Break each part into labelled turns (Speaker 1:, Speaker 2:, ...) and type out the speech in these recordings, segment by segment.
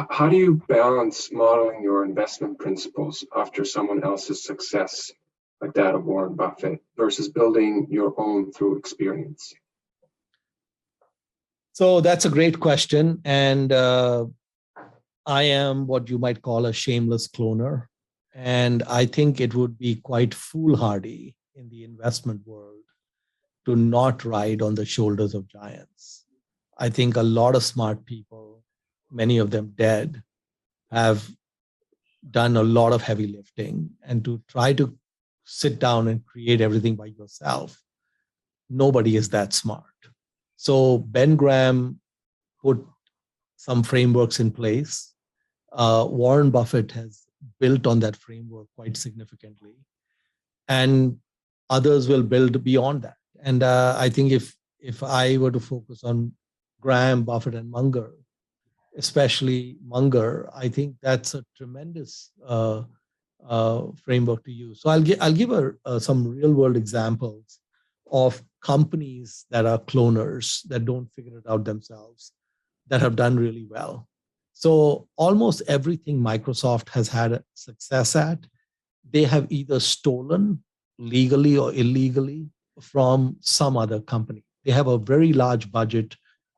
Speaker 1: How do you balance modeling your investment principles after someone else's success, like that of Warren Buffett, versus building your own through experience?
Speaker 2: So that's a great question. And I am what you might call a shameless cloner. And I think it would be quite foolhardy in the investment world to not ride on the shoulders of giants. I think a lot of smart people, many of them dead, have done a lot of heavy lifting. And to try to sit down and create everything by yourself, nobody is that smart. So Ben Graham put some frameworks in place. Warren Buffett has built on that framework quite significantly, and others will build beyond that. And I think if I were to focus on Graham, Buffett, and Munger, especially Munger, I think that's a tremendous framework to use. So I'll give some real world examples of companies that are cloners that don't figure it out themselves that have done really well. So almost everything Microsoft has had success at, they have either stolen legally or illegally from some other company. They have a very large budget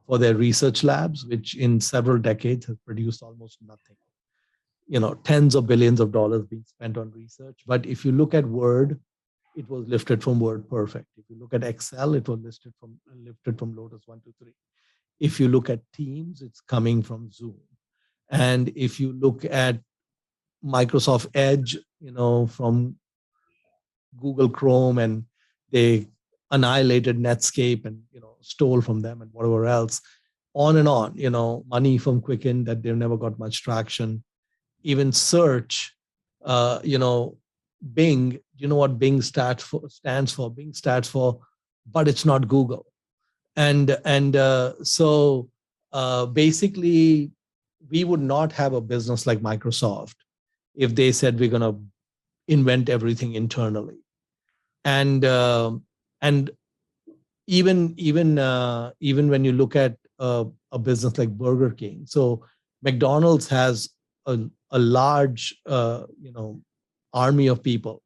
Speaker 2: for their research labs, which in several decades has produced almost nothing. Tens of billions of dollars being spent on research. But if you look at Word, it was lifted from WordPerfect. If you look at Excel, it was lifted from Lotus 123. If you look at Teams, it's coming from Zoom. And if you look at Microsoft Edge, from Google Chrome, and they annihilated Netscape and stole from them and whatever else, on and on. Money from Quicken that they've never got much traction. Even search, Bing. You know what Bing stands for? Bing stands for, but it's not Google. And so basically, we would not have a business like Microsoft if they said we're going to invent everything internally. And even when you look at a business like Burger King, so McDonald's has a large army of people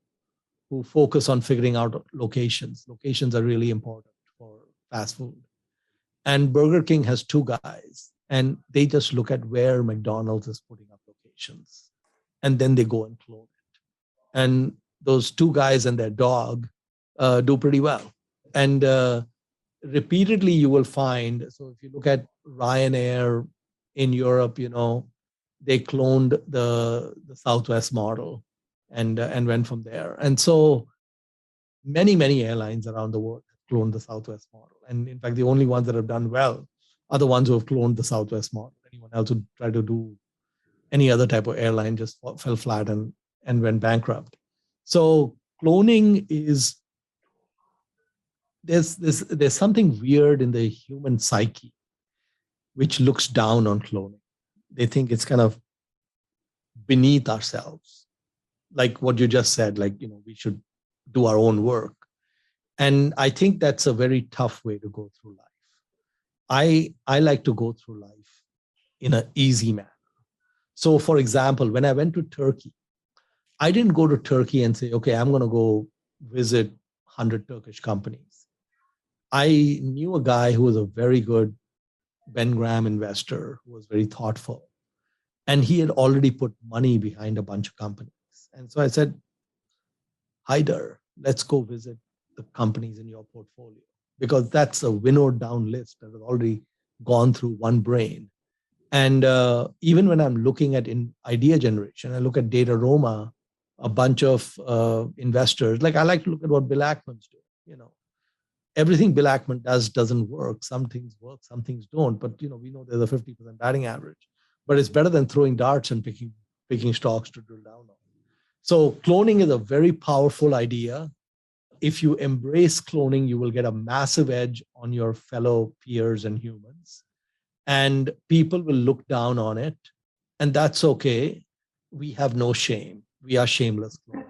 Speaker 2: who focus on figuring out locations. Locations are really important for fast food. And Burger King has two guys, and they just look at where McDonald's is putting up locations, and then they go and clone it. And those two guys and their dog do pretty well. And repeatedly, you will find, so if you look at Ryanair in Europe, they cloned the Southwest model and went from there. And so many airlines around the world have cloned the Southwest model. And in fact, the only ones that have done well are the ones who have cloned the Southwest model. Anyone else who tried to do any other type of airline just fell flat and went bankrupt. So cloning is, there's something weird in the human psyche which looks down on cloning. They think it's kind of beneath ourselves, like what you just said, like we should do our own work. And I think that's a very tough way to go through life. I like to go through life in an easy manner. So for example, when I went to Turkey, I didn't go to Turkey and say, okay, I'm going to go visit 100 Turkish companies. I knew a guy who was a very good Ben Graham investor, who was very thoughtful. And he had already put money behind a bunch of companies. And so I said, Haider, let's go visit the companies in your portfolio, because that's a winnowed down list that has already gone through one brain. And even when I'm looking at idea generation, I look at Data Roma, a bunch of investors. Like I like to look at what Bill Ackman's doing. Everything Bill Ackman does doesn't work. Some things work, some things don't. But we know there's a 50% batting average. But it's better than throwing darts and picking stocks to drill down on. So cloning is a very powerful idea. If you embrace cloning, you will get a massive edge on your fellow peers and humans. And people will look down on it. And that's okay. We have no shame. We are shameless cloners.